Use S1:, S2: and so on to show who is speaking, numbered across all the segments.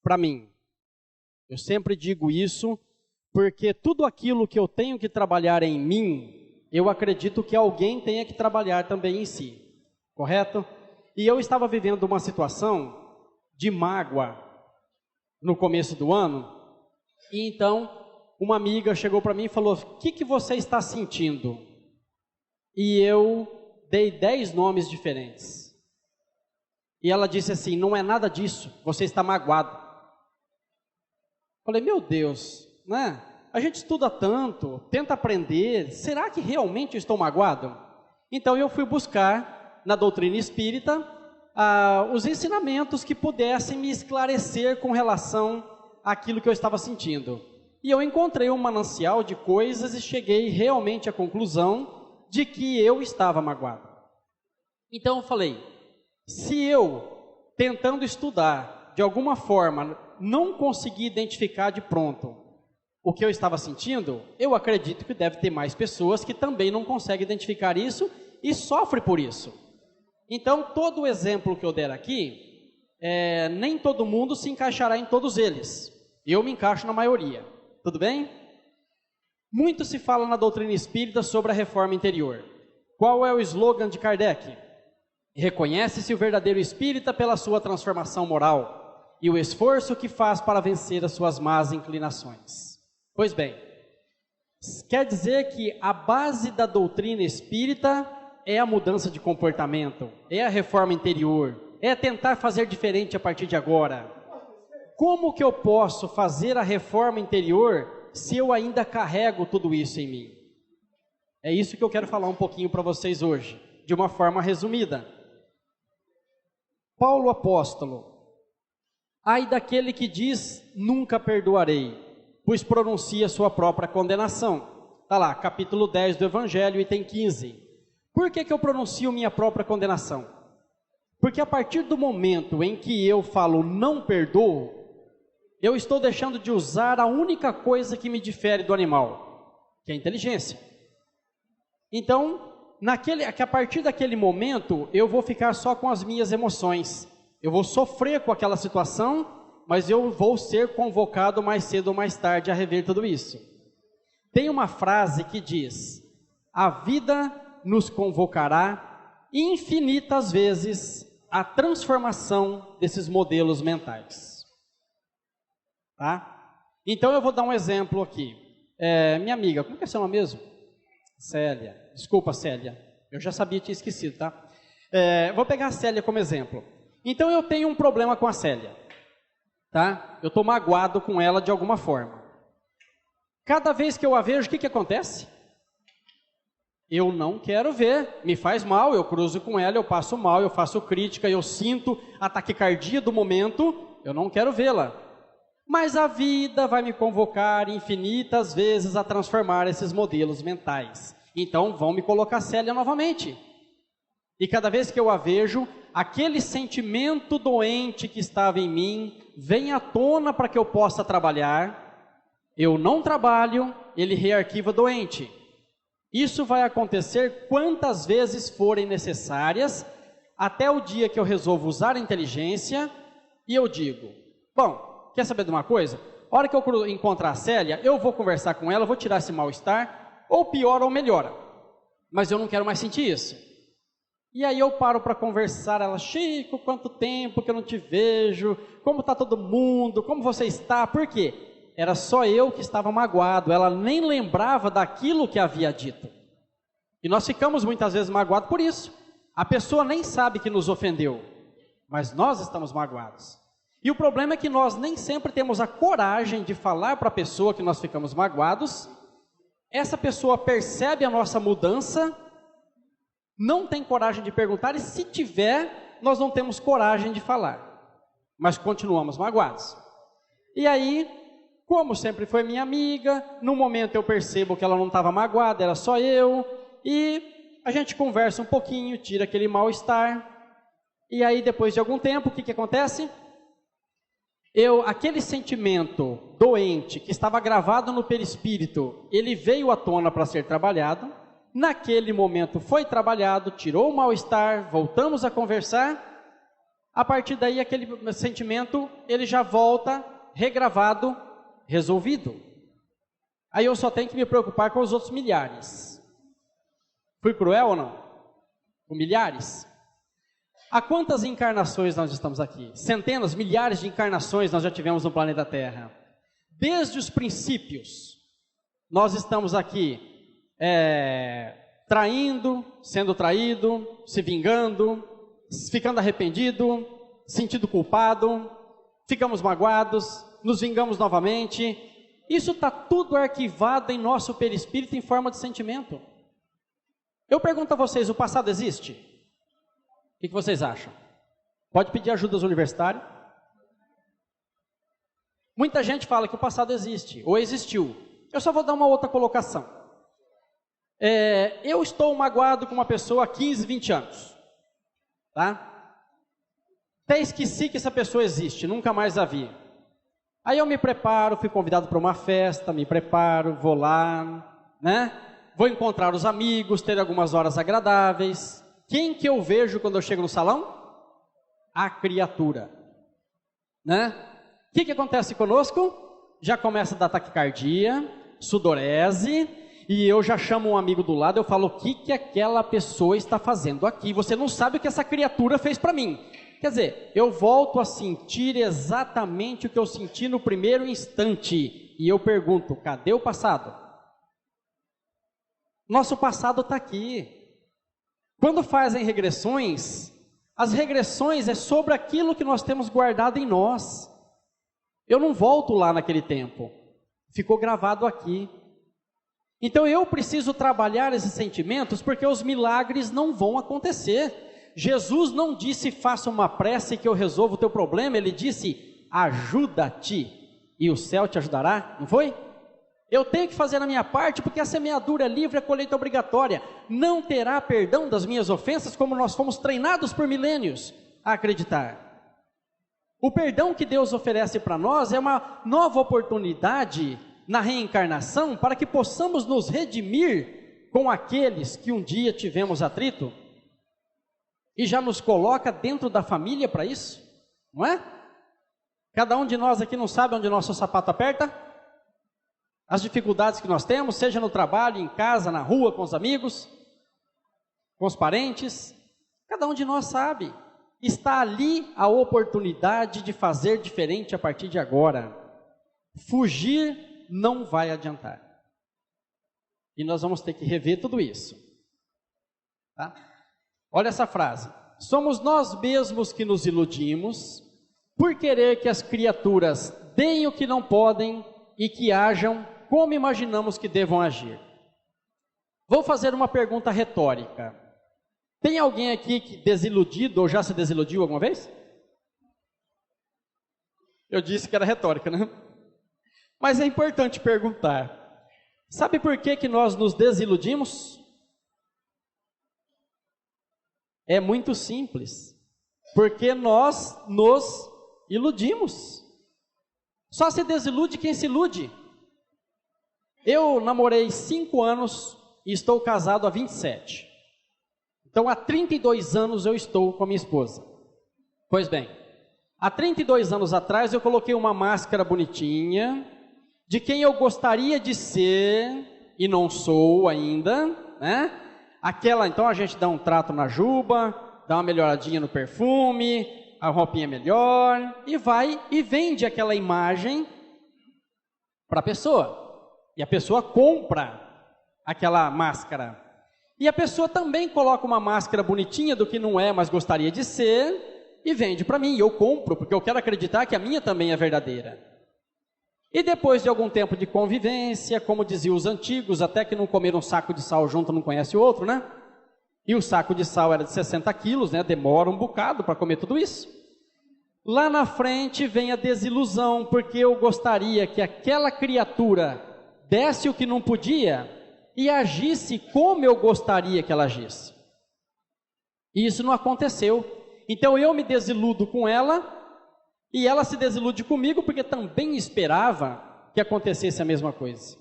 S1: para mim. Eu sempre digo isso porque tudo aquilo que eu tenho que trabalhar em mim, eu acredito que alguém tenha que trabalhar também em si, correto? E eu estava vivendo uma situação de mágoa no começo do ano, e então uma amiga chegou para mim e falou: o que você está sentindo? E eu dei 10 nomes diferentes. E ela disse assim: não é nada disso, você está magoado. Falei: meu Deus, né? A gente estuda tanto, tenta aprender, será que realmente eu estou magoado? Então eu fui buscar na doutrina espírita os ensinamentos que pudessem me esclarecer com relação àquilo que eu estava sentindo. E eu encontrei um manancial de coisas e cheguei realmente à conclusão de que eu estava magoado. Então eu falei: se eu, tentando estudar, de alguma forma, não consegui identificar de pronto o que eu estava sentindo, eu acredito que deve ter mais pessoas que também não conseguem identificar isso e sofrem por isso. Então, todo o exemplo que eu der aqui, nem todo mundo se encaixará em todos eles. Eu me encaixo na maioria. Tudo bem? Muito se fala na doutrina espírita sobre a reforma interior. Qual é o slogan de Kardec? Reconhece-se o verdadeiro espírita pela sua transformação moral e o esforço que faz para vencer as suas más inclinações. Pois bem, quer dizer que a base da doutrina espírita é a mudança de comportamento, é a reforma interior, é tentar fazer diferente a partir de agora. Como que eu posso fazer a reforma interior se eu ainda carrego tudo isso em mim? É isso que eu quero falar um pouquinho para vocês hoje, de uma forma resumida. Paulo apóstolo: ai daquele que diz nunca perdoarei, pois pronuncia sua própria condenação. Está lá, capítulo 10 do Evangelho, item 15. Por que eu pronuncio minha própria condenação? Porque a partir do momento em que eu falo não perdoo, eu estou deixando de usar a única coisa que me difere do animal, que é a inteligência. Então, a partir daquele momento, eu vou ficar só com as minhas emoções. Eu vou sofrer com aquela situação, mas eu vou ser convocado mais cedo ou mais tarde a rever tudo isso. Tem uma frase que diz: a vida nos convocará infinitas vezes à transformação desses modelos mentais. Tá? Então eu vou dar um exemplo aqui. Minha amiga, como que é seu nome mesmo? Célia. Desculpa, Célia. Eu já sabia, tinha esquecido, tá? Vou pegar a Célia como exemplo. Então eu tenho um problema com a Célia. Tá? Eu estou magoado com ela de alguma forma. Cada vez que eu a vejo, o que acontece? Eu não quero ver, me faz mal, eu cruzo com ela, eu passo mal, eu faço crítica, eu sinto a taquicardia do momento, eu não quero vê-la. Mas a vida vai me convocar infinitas vezes a transformar esses modelos mentais. Então vão me colocar Célia novamente. E cada vez que eu a vejo, aquele sentimento doente que estava em mim vem à tona para que eu possa trabalhar. Eu não trabalho, ele rearquiva doente. Isso vai acontecer quantas vezes forem necessárias, até o dia que eu resolvo usar a inteligência e eu digo: bom, quer saber de uma coisa? A hora que eu encontrar a Célia, eu vou conversar com ela, vou tirar esse mal-estar, ou piora ou melhora. Mas eu não quero mais sentir isso. E aí eu paro para conversar, ela: Chico, quanto tempo que eu não te vejo, como está todo mundo, como você está? Por quê? Era só eu que estava magoado, ela nem lembrava daquilo que havia dito. E nós ficamos muitas vezes magoados por isso. A pessoa nem sabe que nos ofendeu, mas nós estamos magoados. E o problema é que nós nem sempre temos a coragem de falar para a pessoa que nós ficamos magoados. Essa pessoa percebe a nossa mudança, não tem coragem de perguntar, e se tiver, nós não temos coragem de falar, mas continuamos magoados. E aí, como sempre foi minha amiga, no momento eu percebo que ela não estava magoada, era só eu, e a gente conversa um pouquinho, tira aquele mal-estar, e aí depois de algum tempo, o que acontece? Aquele sentimento doente que estava gravado no perispírito, ele veio à tona para ser trabalhado. Naquele momento foi trabalhado, tirou o mal-estar, voltamos a conversar. a partir daí aquele sentimento, ele já volta regravado, resolvido. Aí eu só tenho que me preocupar com os outros milhares. Fui cruel ou não? Com milhares? Há quantas encarnações nós estamos aqui? Centenas, milhares de encarnações nós já tivemos no planeta Terra. Desde os princípios, nós estamos aqui traindo, sendo traído, se vingando, ficando arrependido, sentindo culpado, ficamos magoados, nos vingamos novamente. Isso está tudo arquivado em nosso perispírito em forma de sentimento. Eu pergunto a vocês, o passado existe? O que vocês acham? Pode pedir ajuda aos universitários? Muita gente fala que o passado existe, ou existiu. Eu só vou dar uma outra colocação. Eu estou magoado com uma pessoa há 15, 20 anos. Tá? Até esqueci que essa pessoa existe, nunca mais a vi. Aí eu me preparo, fui convidado para uma festa, me preparo, vou lá, né? Vou encontrar os amigos, ter algumas horas agradáveis. Quem que eu vejo quando eu chego no salão? A criatura, né? O que acontece conosco? Já começa a dar taquicardia, sudorese, e eu já chamo um amigo do lado, eu falo, o que aquela pessoa está fazendo aqui? Você não sabe o que essa criatura fez para mim. Quer dizer, eu volto a sentir exatamente o que eu senti no primeiro instante, e eu pergunto, cadê o passado? Nosso passado está aqui. Quando fazem regressões, as regressões é sobre aquilo que nós temos guardado em nós. Eu não volto lá naquele tempo, ficou gravado aqui. Então eu preciso trabalhar esses sentimentos, porque os milagres não vão acontecer. Jesus não disse, faça uma prece que eu resolvo o teu problema, ele disse, ajuda-te, e o céu te ajudará, não foi? Eu tenho que fazer a minha parte, porque a semeadura é livre, a colheita é obrigatória. Não terá perdão das minhas ofensas, como nós fomos treinados por milênios a acreditar. O perdão que Deus oferece para nós é uma nova oportunidade na reencarnação, para que possamos nos redimir com aqueles que um dia tivemos atrito, e já nos coloca dentro da família para isso, não é? Cada um de nós aqui não sabe onde o nosso sapato aperta? As dificuldades que nós temos, seja no trabalho, em casa, na rua, com os amigos, com os parentes, cada um de nós sabe. Está ali a oportunidade de fazer diferente a partir de agora. Fugir não vai adiantar. E nós vamos ter que rever tudo isso. Tá? Olha essa frase. Somos nós mesmos que nos iludimos por querer que as criaturas deem o que não podem e que ajam como imaginamos que devam agir. Vou fazer uma pergunta retórica. Tem alguém aqui que desiludido ou já se desiludiu alguma vez? Eu disse que era retórica, né? Mas é importante perguntar. Sabe por que nós nos desiludimos? É muito simples. Porque nós nos iludimos. Só se desilude quem se ilude. Eu namorei 5 anos e estou casado há 27. Então, há 32 anos eu estou com a minha esposa. Pois bem, há 32 anos atrás eu coloquei uma máscara bonitinha, de quem eu gostaria de ser, e não sou ainda, né? Então a gente dá um trato na juba, dá uma melhoradinha no perfume, a roupinha melhor, e vai e vende aquela imagem para a pessoa. E a pessoa compra aquela máscara. E a pessoa também coloca uma máscara bonitinha do que não é, mas gostaria de ser, e vende para mim. E eu compro, porque eu quero acreditar que a minha também é verdadeira. E depois de algum tempo de convivência, como diziam os antigos, até que não comer um saco de sal junto não conhece o outro, né? E o saco de sal era de 60 quilos, né? Demora um bocado para comer tudo isso. Lá na frente vem a desilusão, porque eu gostaria que aquela criatura desse o que não podia e agisse como eu gostaria que ela agisse. E isso não aconteceu. Então eu me desiludo com ela e ela se desilude comigo, porque também esperava que acontecesse a mesma coisa.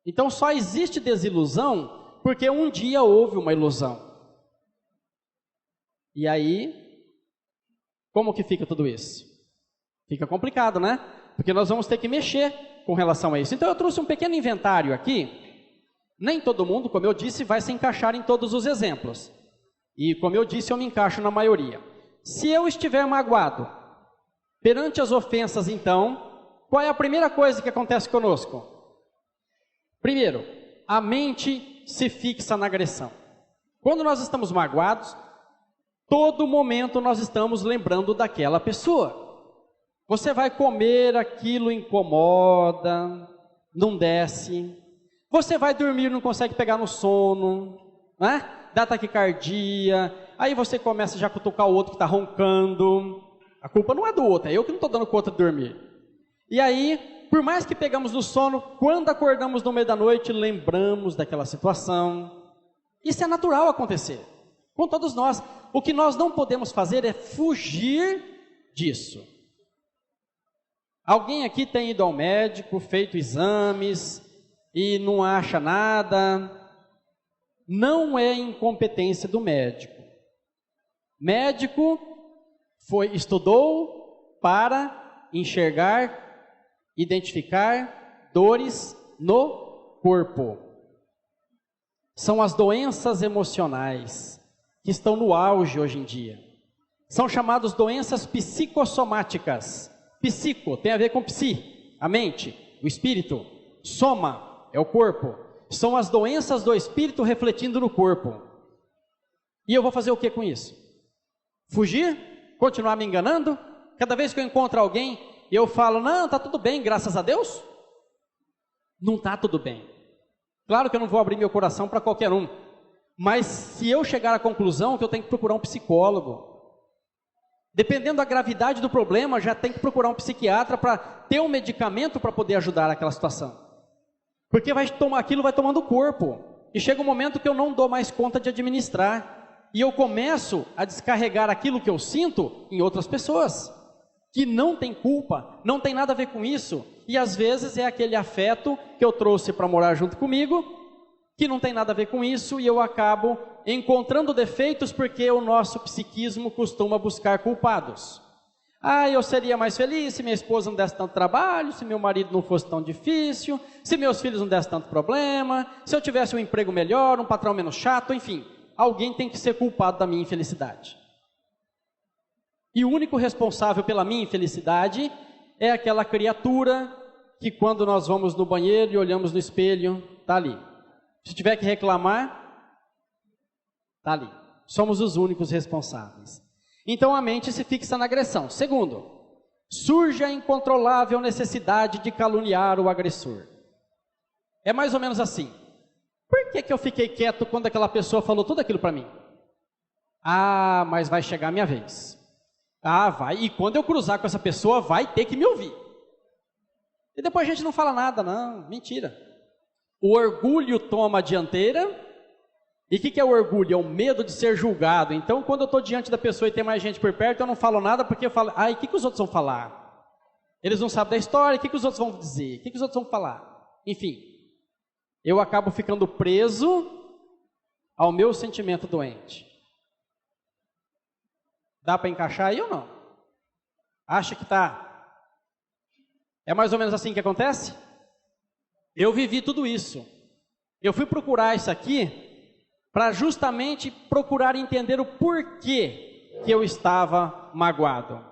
S1: Então só existe desilusão porque um dia houve uma ilusão. E aí Como que fica tudo isso? Fica complicado, né? Porque nós vamos ter que mexer com relação a isso. Então eu trouxe um pequeno inventário aqui. Nem todo mundo, como eu disse, vai se encaixar em todos os exemplos. E como eu disse, eu me encaixo na maioria. Se eu estiver magoado perante as ofensas, então, qual é a primeira coisa que acontece conosco? Primeiro, a mente se fixa na agressão. Quando nós estamos magoados, todo momento nós estamos lembrando daquela pessoa. Você vai comer, aquilo incomoda, não desce. Você vai dormir, não consegue pegar no sono, né? Dá taquicardia. Aí você começa já a cutucar o outro que está roncando. A culpa não é do outro, é eu que não estou dando conta de dormir. E aí, por mais que pegamos no sono, quando acordamos no meio da noite, lembramos daquela situação. Isso é natural acontecer com todos nós. O que nós não podemos fazer é fugir disso. Alguém aqui tem ido ao médico, feito exames e não acha nada? Não é incompetência do médico. Médico estudou para enxergar, identificar dores no corpo. São as doenças emocionais que estão no auge hoje em dia. São chamadas doenças psicossomáticas. Psico tem a ver com psi, a mente, o espírito. Soma é o corpo. São as doenças do espírito refletindo no corpo. E eu vou fazer o que com isso? Fugir? Continuar me enganando? Cada vez que eu encontro alguém, eu falo, não, está tudo bem, graças a Deus? Não está tudo bem. Claro que eu não vou abrir meu coração para qualquer um. Mas se eu chegar à conclusão que eu tenho que procurar um psicólogo, dependendo da gravidade do problema, já tem que procurar um psiquiatra para ter um medicamento para poder ajudar naquela situação. Porque aquilo vai tomando o corpo. E chega um momento que eu não dou mais conta de administrar. E eu começo a descarregar aquilo que eu sinto em outras pessoas. Que não tem culpa, não tem nada a ver com isso. E às vezes é aquele afeto que eu trouxe para morar junto comigo, que não tem nada a ver com isso, e eu acabo encontrando defeitos porque o nosso psiquismo costuma buscar culpados. Eu seria mais feliz se minha esposa não desse tanto trabalho, se meu marido não fosse tão difícil, se meus filhos não dessem tanto problema, se eu tivesse um emprego melhor, um patrão menos chato, enfim. Alguém tem que ser culpado da minha infelicidade. E o único responsável pela minha infelicidade é aquela criatura que quando nós vamos no banheiro e olhamos no espelho, está ali. Se tiver que reclamar, está ali. Somos os únicos responsáveis. Então a mente se fixa na agressão. Segundo, surge a incontrolável necessidade de caluniar o agressor. É mais ou menos assim. Por que eu fiquei quieto quando aquela pessoa falou tudo aquilo para mim? Mas vai chegar a minha vez. Vai. E quando eu cruzar com essa pessoa, vai ter que me ouvir. E depois a gente não fala nada, não. Mentira. O orgulho toma a dianteira. E o que é o orgulho? É o medo de ser julgado. Então, quando eu estou diante da pessoa e tem mais gente por perto, eu não falo nada porque eu falo, e o que os outros vão falar? Eles não sabem da história, o que os outros vão dizer? O que os outros vão falar? Enfim, eu acabo ficando preso ao meu sentimento doente. Dá para encaixar aí ou não? Acha que está? É mais ou menos assim que acontece? Eu vivi tudo isso. Eu fui procurar isso aqui para justamente procurar entender o porquê que eu estava magoado.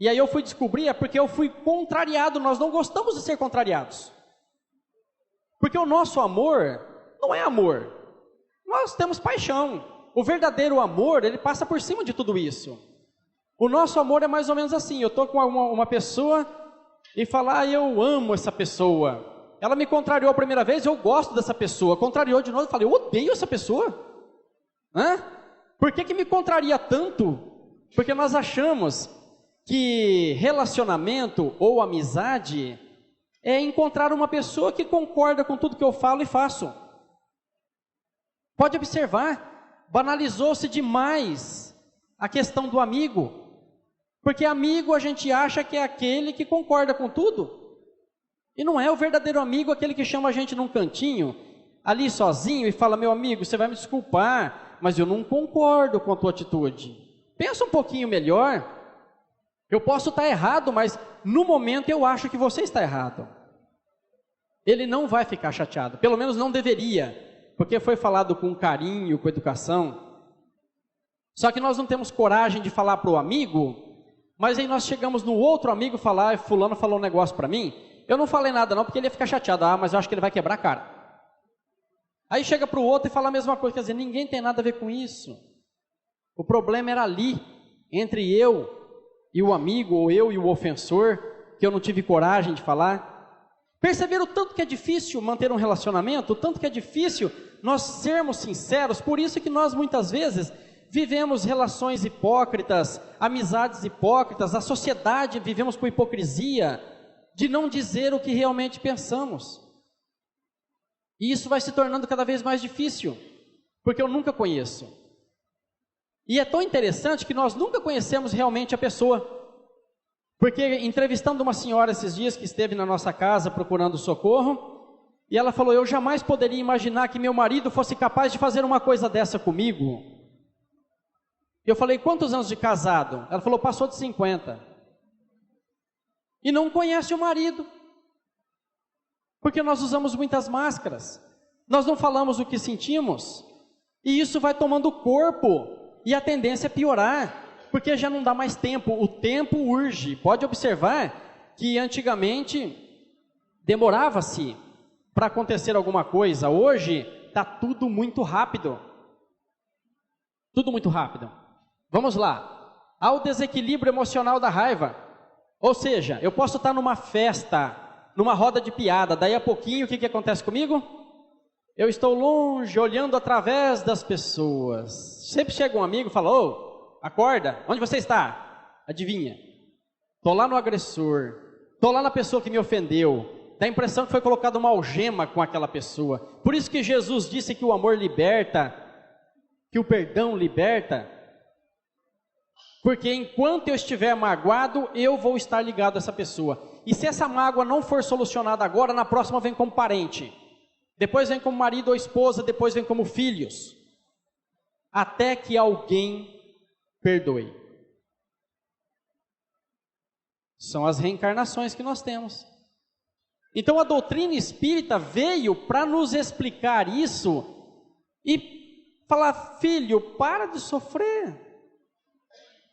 S1: E aí eu fui descobrir, porque eu fui contrariado. Nós não gostamos de ser contrariados. Porque o nosso amor não é amor. Nós temos paixão. O verdadeiro amor, ele passa por cima de tudo isso. O nosso amor é mais ou menos assim. Eu estou com uma pessoa e falo, eu amo essa pessoa. Ela me contrariou a primeira vez, eu gosto dessa pessoa. Contrariou de novo, eu falei, eu odeio essa pessoa. Por que me contraria tanto? Porque nós achamos que relacionamento ou amizade é encontrar uma pessoa que concorda com tudo que eu falo e faço. Pode observar, banalizou-se demais a questão do amigo. Porque amigo a gente acha que é aquele que concorda com tudo. E não é o verdadeiro amigo aquele que chama a gente num cantinho, ali sozinho, e fala, meu amigo, você vai me desculpar, mas eu não concordo com a tua atitude. Pensa um pouquinho melhor, Eu posso estar errado, mas no momento eu acho que você está errado. Ele não vai ficar chateado, pelo menos não deveria, porque foi falado com carinho, com educação. Só que nós não temos coragem de falar para o amigo, mas aí nós chegamos no outro amigo falar, fulano falou um negócio para mim, eu não falei nada não, porque ele ia ficar chateado, mas eu acho que ele vai quebrar a cara. Aí chega para o outro e fala a mesma coisa, quer dizer, ninguém tem nada a ver com isso. O problema era ali, entre eu e o amigo, ou eu e o ofensor, que eu não tive coragem de falar. Perceberam o tanto que é difícil manter um relacionamento, o tanto que é difícil nós sermos sinceros, por isso que nós muitas vezes vivemos relações hipócritas, amizades hipócritas, a sociedade vivemos com hipocrisia, de não dizer o que realmente pensamos. E isso vai se tornando cada vez mais difícil, porque eu nunca conheço. E é tão interessante que nós nunca conhecemos realmente a pessoa. Porque entrevistando uma senhora esses dias que esteve na nossa casa procurando socorro, e ela falou, eu jamais poderia imaginar que meu marido fosse capaz de fazer uma coisa dessa comigo. Eu falei, quantos anos de casado? Ela falou, passou de 50. E não conhece o marido. Porque nós usamos muitas máscaras. Nós não falamos o que sentimos. E isso vai tomando corpo. E a tendência é piorar. Porque já não dá mais tempo. O tempo urge. Pode observar que antigamente demorava-se para acontecer alguma coisa. Hoje está tudo muito rápido. Tudo muito rápido. Vamos lá. Há o desequilíbrio emocional da raiva. Ou seja, eu posso estar numa festa, numa roda de piada, daí a pouquinho o que acontece comigo? Eu estou longe, olhando através das pessoas. Sempre chega um amigo e fala, ô, acorda, onde você está? Adivinha? Estou lá no agressor, estou lá na pessoa que me ofendeu. Dá a impressão que foi colocada uma algema com aquela pessoa. Por isso que Jesus disse que o amor liberta, que o perdão liberta. Porque enquanto eu estiver magoado, eu vou estar ligado a essa pessoa. E se essa mágoa não for solucionada agora, na próxima vem como parente. Depois vem como marido ou esposa, depois vem como filhos. Até que alguém perdoe. São as reencarnações que nós temos. Então a doutrina espírita veio para nos explicar isso e falar, filho, para de sofrer.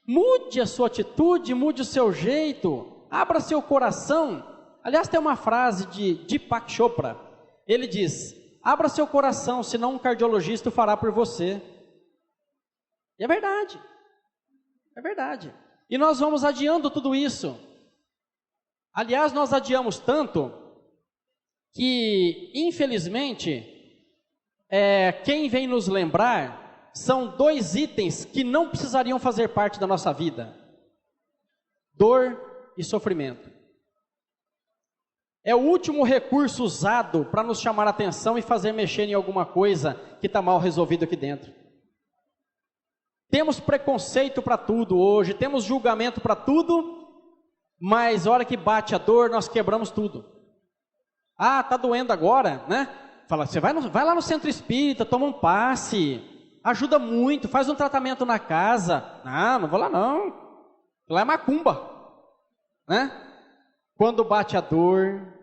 S1: Mude a sua atitude, mude o seu jeito, abra seu coração. Aliás, tem uma frase de Deepak Chopra. Ele diz, abra seu coração, senão um cardiologista o fará por você. E é verdade. É verdade. E nós vamos adiando tudo isso. Aliás, nós adiamos tanto que, infelizmente, quem vem nos lembrar são dois itens que não precisariam fazer parte da nossa vida: dor e sofrimento. É o último recurso usado para nos chamar a atenção e fazer mexer em alguma coisa que está mal resolvido aqui dentro. Temos preconceito para tudo hoje, temos julgamento para tudo, mas a hora que bate a dor, nós quebramos tudo. Ah, está doendo agora, né? Fala, você vai lá no centro espírita, toma um passe, ajuda muito, faz um tratamento na casa. Não vou lá não, lá é macumba, né? Quando bate a dor,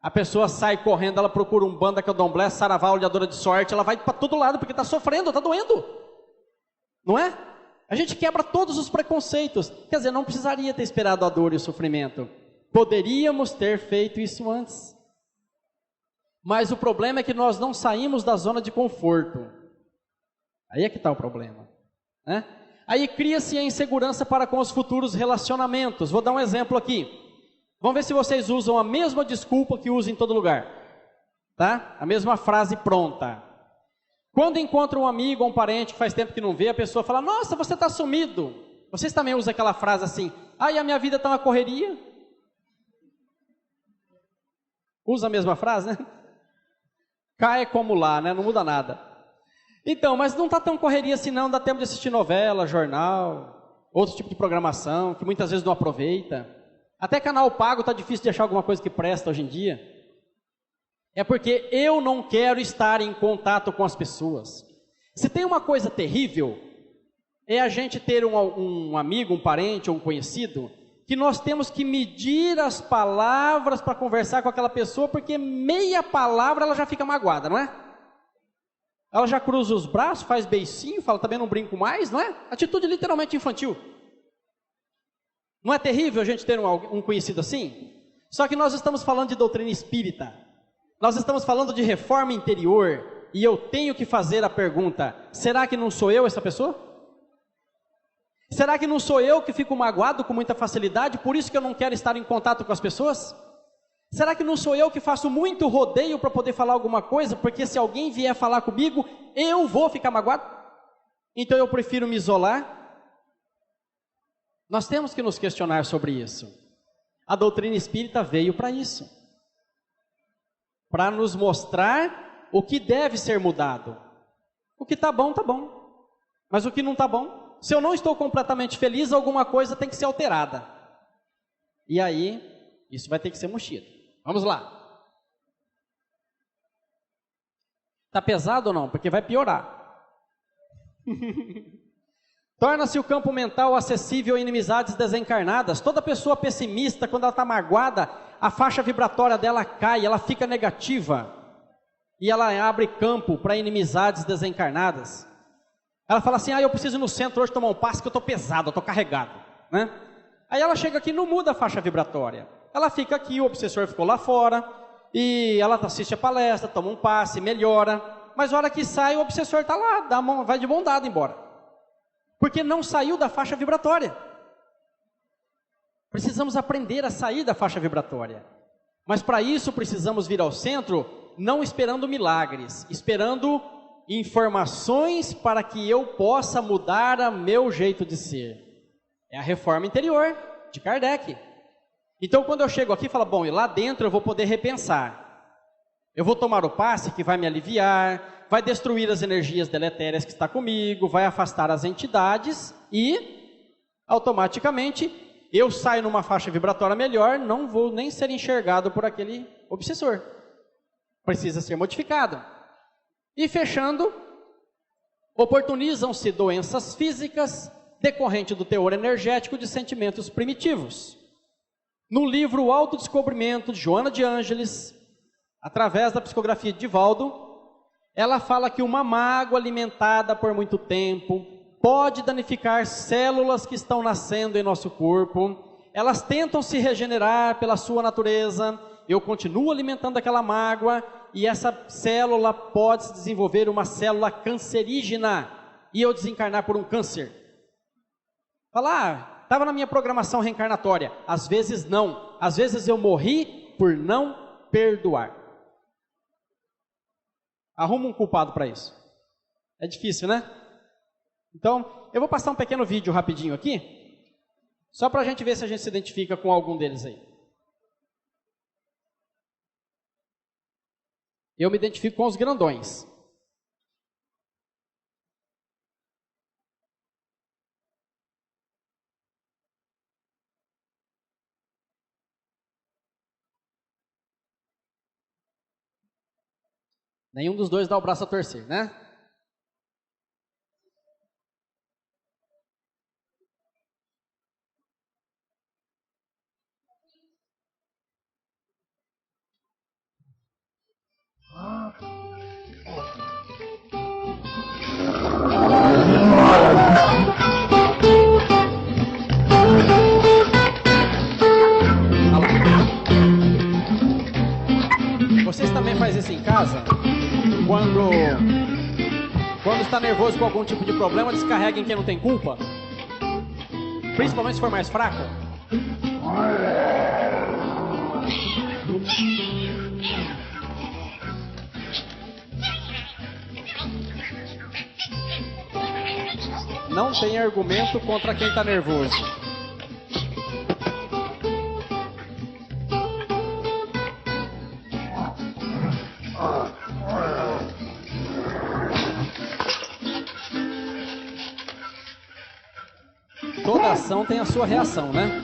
S1: a pessoa sai correndo, ela procura um banda, candomblé, saravá, olhadora de sorte, ela vai para todo lado, porque está sofrendo, está doendo, não é? A gente quebra todos os preconceitos, quer dizer, não precisaria ter esperado a dor e o sofrimento, poderíamos ter feito isso antes, mas o problema é que nós não saímos da zona de conforto, aí é que está o problema, né? Aí cria-se a insegurança para com os futuros relacionamentos. Vou dar um exemplo aqui. Vamos ver se vocês usam a mesma desculpa que usam em todo lugar, tá? A mesma frase pronta. Quando encontra um amigo ou um parente que faz tempo que não vê, a pessoa fala, nossa, você está sumido. Vocês também usam aquela frase assim, a minha vida está uma correria? Usa a mesma frase, né? Cai como lá, né? Não muda nada. Então, mas não está tão correria assim não, dá tempo de assistir novela, jornal, outro tipo de programação, que muitas vezes não aproveita. Até canal pago está difícil de achar alguma coisa que presta hoje em dia. É porque eu não quero estar em contato com as pessoas. Se tem uma coisa terrível, é a gente ter um amigo, um parente ou um conhecido, que nós temos que medir as palavras para conversar com aquela pessoa, porque meia palavra ela já fica magoada, não é? Ela já cruza os braços, faz beicinho, fala, também não brinco mais, não é? Atitude literalmente infantil. Não é terrível a gente ter um conhecido assim? Só que nós estamos falando de doutrina espírita. Nós estamos falando de reforma interior. E eu tenho que fazer a pergunta, será que não sou eu essa pessoa? Será que não sou eu que fico magoado com muita facilidade, por isso que eu não quero estar em contato com as pessoas? Será que não sou eu que faço muito rodeio para poder falar alguma coisa, porque se alguém vier falar comigo, eu vou ficar magoado? Então eu prefiro me isolar? Nós temos que nos questionar sobre isso. A doutrina espírita veio para isso. Para nos mostrar o que deve ser mudado. O que está bom, mas o que não está bom, se eu não estou completamente feliz, alguma coisa tem que ser alterada. E aí, isso vai ter que ser mexido. Vamos lá. Está pesado ou não? Porque vai piorar. Torna-se o campo mental acessível a inimizades desencarnadas. Toda pessoa pessimista, quando ela está magoada, a faixa vibratória dela cai, ela fica negativa. E ela abre campo para inimizades desencarnadas. Ela fala assim, eu preciso ir no centro hoje tomar um passe que eu estou pesado, eu estou carregado, né? Aí ela chega aqui e não muda a faixa vibratória. Ela fica aqui, o obsessor ficou lá fora, e ela assiste a palestra, toma um passe, melhora, mas a hora que sai o obsessor está lá, vai de mão dada embora. Porque não saiu da faixa vibratória. Precisamos aprender a sair da faixa vibratória. Mas para isso precisamos vir ao centro, não esperando milagres, esperando informações para que eu possa mudar o meu jeito de ser. É a reforma interior de Kardec. Então quando eu chego aqui, falo, bom, e lá dentro eu vou poder repensar. Eu vou tomar o passe que vai me aliviar, vai destruir as energias deletérias que está comigo, vai afastar as entidades e automaticamente eu saio numa faixa vibratória melhor, não vou nem ser enxergado por aquele obsessor. Precisa ser modificado. E fechando, oportunizam-se doenças físicas decorrente do teor energético de sentimentos primitivos. No livro O Autodescobrimento, de Joana de Ângeles, através da psicografia de Divaldo, ela fala que uma mágoa alimentada por muito tempo pode danificar células que estão nascendo em nosso corpo. Elas tentam se regenerar pela sua natureza. Eu continuo alimentando aquela mágoa e essa célula pode se desenvolver uma célula cancerígena e eu desencarnar por um câncer. Falar, estava na minha programação reencarnatória. Às vezes não. Às vezes eu morri por não perdoar. Arruma um culpado para isso. É difícil, né? Então, eu vou passar um pequeno vídeo rapidinho aqui, só para a gente ver se a gente se identifica com algum deles aí. Eu me identifico com os grandões. Nenhum dos dois dá o braço a torcer, né? Vocês também fazem isso em casa? Quando está nervoso com algum tipo de problema, descarrega em quem não tem culpa? Principalmente se for mais fraco. Não tem argumento contra quem está nervoso. Toda ação tem a sua reação, né?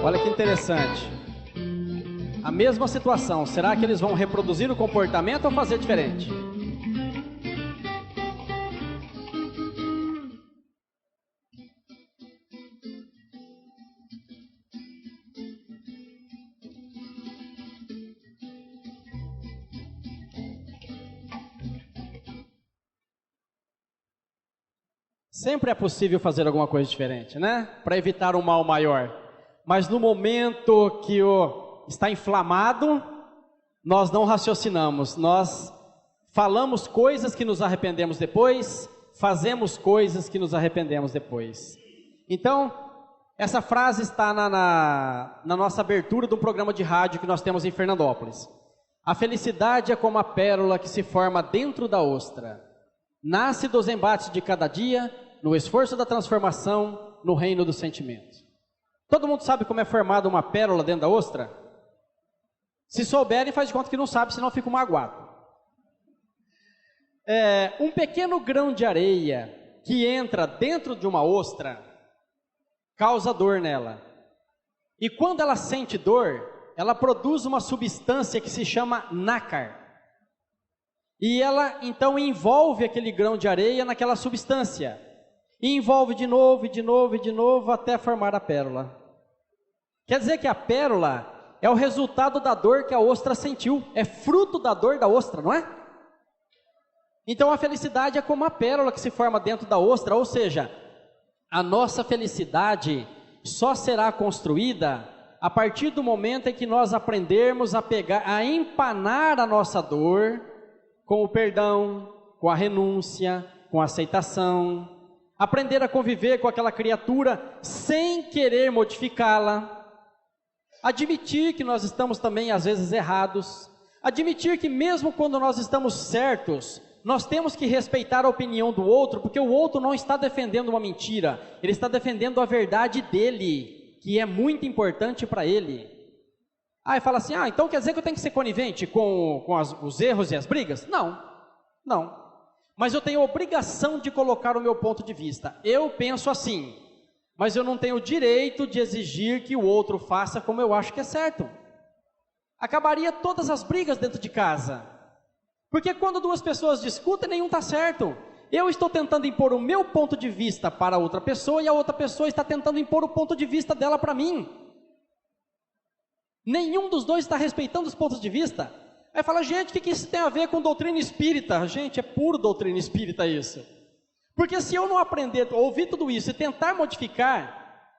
S1: Olha que interessante. A mesma situação, será que eles vão reproduzir o comportamento ou fazer diferente? Sempre é possível fazer alguma coisa diferente, né? Para evitar um mal maior. Mas no momento que está inflamado, nós não raciocinamos. Nós falamos coisas que nos arrependemos depois, fazemos coisas que nos arrependemos depois. Então, essa frase está na nossa abertura do programa de rádio que nós temos em Fernandópolis. A felicidade é como a pérola que se forma dentro da ostra. Nasce dos embates de cada dia, no esforço da transformação, no reino dos sentimentos. Todo mundo sabe como é formada uma pérola dentro da ostra? Se souberem, faz de conta que não sabe, senão fica magoado. Um pequeno grão de areia que entra dentro de uma ostra causa dor nela. E quando ela sente dor, ela produz uma substância que se chama nácar. E ela então envolve aquele grão de areia naquela substância. E envolve de novo, e de novo, e de novo, até formar a pérola. Quer dizer que a pérola é o resultado da dor que a ostra sentiu. É fruto da dor da ostra, não é? Então a felicidade é como a pérola que se forma dentro da ostra. Ou seja, a nossa felicidade só será construída a partir do momento em que nós aprendermos a empanar a nossa dor com o perdão, com a renúncia, com a aceitação. Aprender a conviver com aquela criatura sem querer modificá-la. Admitir que nós estamos também às vezes errados. Admitir que mesmo quando nós estamos certos, nós temos que respeitar a opinião do outro, porque o outro não está defendendo uma mentira, ele está defendendo a verdade dele, que é muito importante para ele. Aí fala assim, então quer dizer que eu tenho que ser conivente com os erros e as brigas? Não. Mas eu tenho a obrigação de colocar o meu ponto de vista. Eu penso assim, mas eu não tenho o direito de exigir que o outro faça como eu acho que é certo. Acabaria todas as brigas dentro de casa. Porque quando duas pessoas discutem, nenhum está certo. Eu estou tentando impor o meu ponto de vista para a outra pessoa e a outra pessoa está tentando impor o ponto de vista dela para mim. Nenhum dos dois está respeitando os pontos de vista. Aí fala, gente, o que isso tem a ver com doutrina espírita? Gente, é puro doutrina espírita isso. Porque se eu não aprender a ouvir tudo isso e tentar modificar,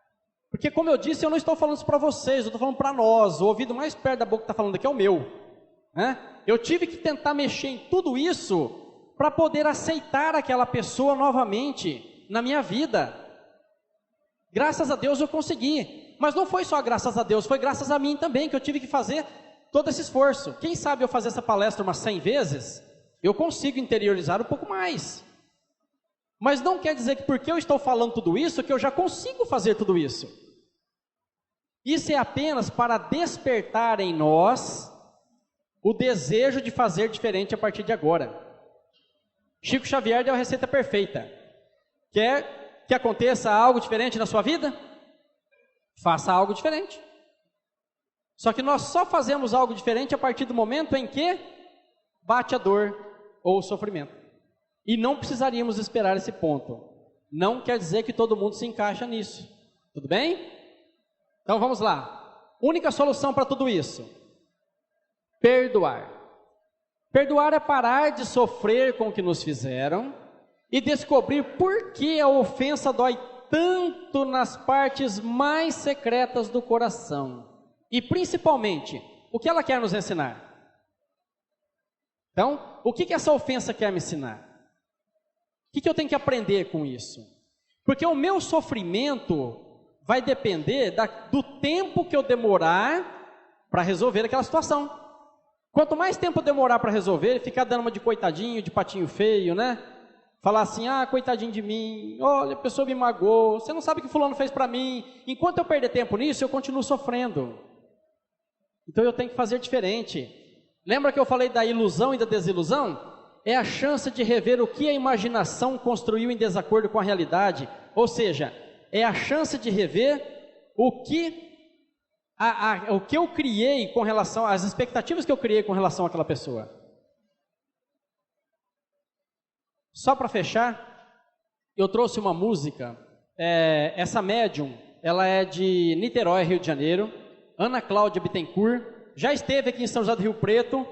S1: porque como eu disse, eu não estou falando isso para vocês, eu estou falando para nós, o ouvido mais perto da boca que está falando aqui é o meu. Eu tive que tentar mexer em tudo isso para poder aceitar aquela pessoa novamente na minha vida. Graças a Deus eu consegui, mas não foi só graças a Deus, foi graças a mim também que eu tive que fazer todo esse esforço. Quem sabe eu fazer essa palestra umas 100 vezes, eu consigo interiorizar um pouco mais. Mas não quer dizer que porque eu estou falando tudo isso, que eu já consigo fazer tudo isso. Isso é apenas para despertar em nós o desejo de fazer diferente a partir de agora. Chico Xavier deu a receita perfeita. Quer que aconteça algo diferente na sua vida? Faça algo diferente. Só que nós só fazemos algo diferente a partir do momento em que bate a dor ou o sofrimento. E não precisaríamos esperar esse ponto. Não quer dizer que todo mundo se encaixa nisso. Tudo bem? Então vamos lá. Única solução para tudo isso: perdoar. Perdoar é parar de sofrer com o que nos fizeram e descobrir por que a ofensa dói tanto nas partes mais secretas do coração. E principalmente, o que ela quer nos ensinar? Então, o que essa ofensa quer me ensinar? O que eu tenho que aprender com isso? Porque o meu sofrimento vai depender do tempo que eu demorar para resolver aquela situação. Quanto mais tempo eu demorar para resolver, ficar dando uma de coitadinho, de patinho feio, né? Falar assim, coitadinho de mim, olha, a pessoa me magoou, você não sabe o que fulano fez para mim. Enquanto eu perder tempo nisso, eu continuo sofrendo. Então eu tenho que fazer diferente. Lembra que eu falei da ilusão e da desilusão? É a chance de rever o que a imaginação construiu em desacordo com a realidade. Ou seja, é a chance de rever o que o que eu criei com relação, as expectativas que eu criei com relação àquela pessoa. Só para fechar, eu trouxe uma música, essa médium, ela é de Niterói, Rio de Janeiro, Ana Cláudia Bittencourt, já esteve aqui em São José do Rio Preto,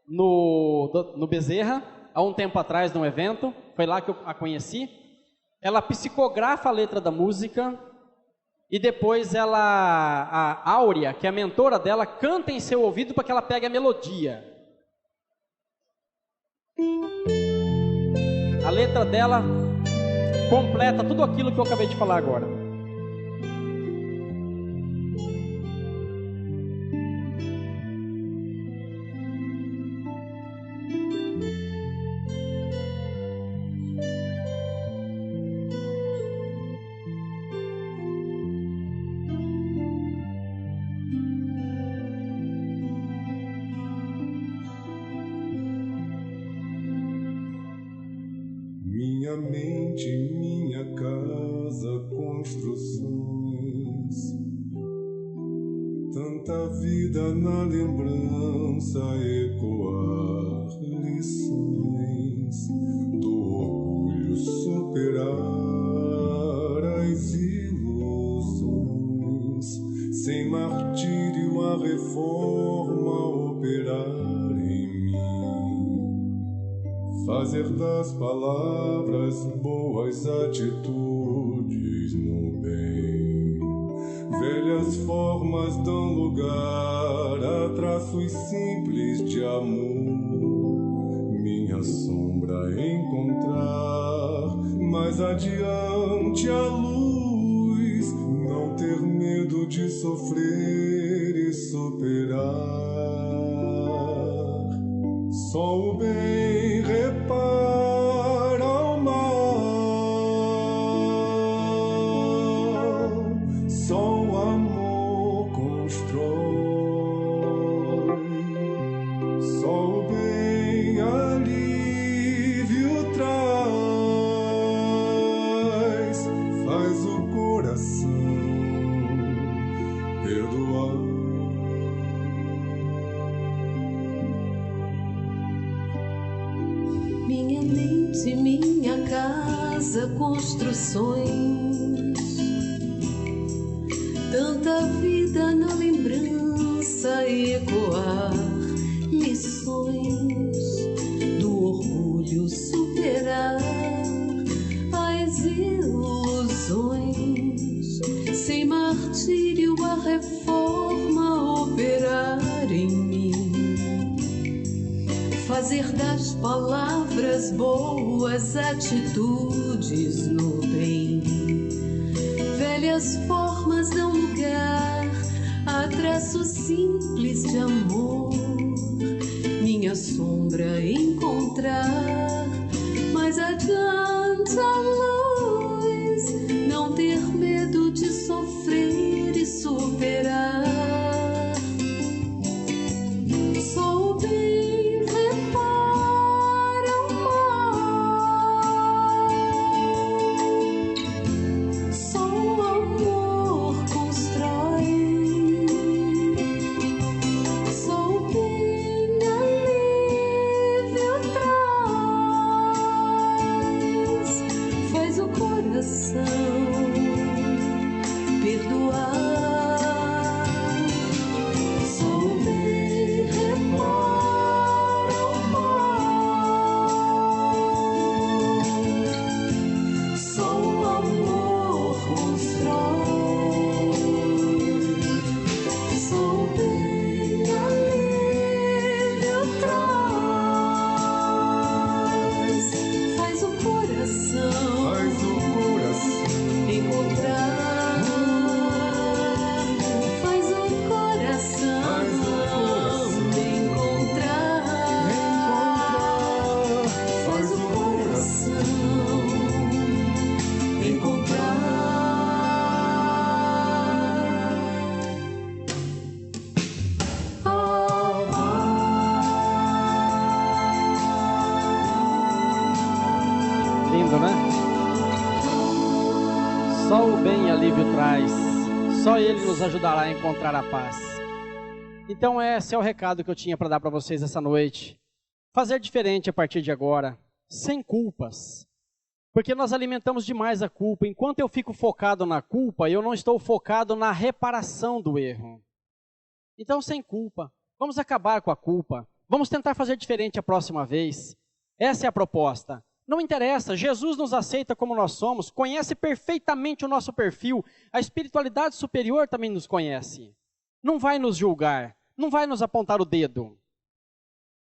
S1: no Bezerra, há um tempo atrás, num evento, foi lá que eu a conheci. Ela psicografa a letra da música e depois a Áurea, que é a mentora dela, canta em seu ouvido para que ela pegue a melodia. A letra dela completa tudo aquilo que eu acabei de falar agora.
S2: Minha mente, minha casa, construções, tanta vida na lembrança, ecoar lições do orgulho, superar as ilusões, sem martírio a reforma operar em mim. Fazer das palavras boas atitudes no bem. Velhas formas dão lugar a traços simples de amor. Minha sombra encontrar mais adiante a luz. Não ter medo de sofrer e superar. Só o bem repara o mal, só o amor constrói, só o bem alívio traz, faz o coração perdoar.
S3: Minha mente, minha casa, construções, tanta vida na lembrança, ecoar lições do orgulho, superar as ilusões, sem martírio a reforma operar em mim. Fazer das palavras boas atitudes no bem. Velhas formas dão lugar a traços simples de amor. Minha sombra encontrar mais adiante a luz. Não ter medo de sofrer e superar. Sou o bem.
S1: Só o bem alívio traz, Só Ele nos ajudará a encontrar a paz. Então esse é o recado que eu tinha para dar para vocês essa noite. Fazer diferente a partir de agora, sem culpas. Porque nós alimentamos demais a culpa. Enquanto eu fico focado na culpa, eu não estou focado na reparação do erro. Então, sem culpa. Vamos acabar com a culpa. Vamos tentar fazer diferente a próxima vez. Essa é a proposta. Não interessa, Jesus nos aceita como nós somos, conhece perfeitamente o nosso perfil, a espiritualidade superior também nos conhece. Não vai nos julgar, não vai nos apontar o dedo.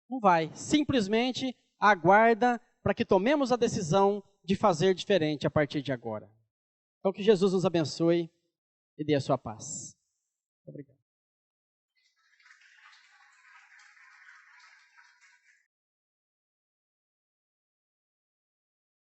S1: Não vai, simplesmente aguarda para que tomemos a decisão de fazer diferente a partir de agora. Então que Jesus nos abençoe e dê a sua paz. Obrigado.